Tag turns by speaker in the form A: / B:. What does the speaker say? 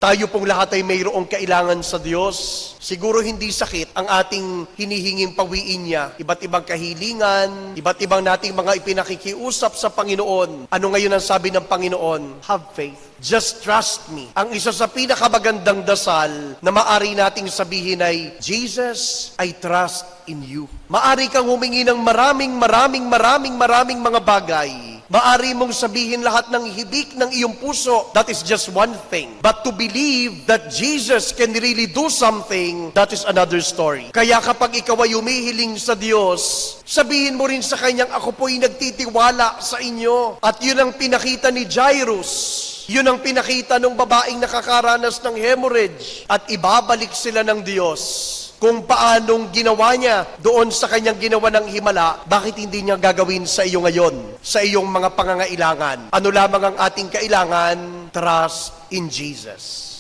A: Tayo pong lahat ay mayroong kailangan sa Diyos. Siguro hindi sakit ang ating hinihinging pawiin niya. Iba't ibang kahilingan, iba't ibang nating mga ipinakikiusap sa Panginoon. Ano ngayon ang sabi ng Panginoon? Have faith. Just trust me. Ang isa sa pinakamagandang dasal na maari nating sabihin ay, Jesus, I trust in you. Maari kang humingi ng maraming mga bagay. Maari mong sabihin lahat ng hibik ng iyong puso. That is just one thing. But to believe that Jesus can really do something, that is another story. Kaya kapag ikaw ay humihiling sa Diyos, sabihin mo rin sa Kanyang, ako po'y nagtitiwala sa inyo. At yun ang pinakita ni Jairus. Yun ang pinakita ng babaeng nakakaranas ng hemorrhage. At ibabalik sila ng Diyos. Kung paanong ginawa niya doon sa kanyang ginawa ng himala, bakit hindi niya gagawin sa iyo ngayon, sa iyong mga pangangailangan? Ano lamang ang ating kailangan? Trust in Jesus.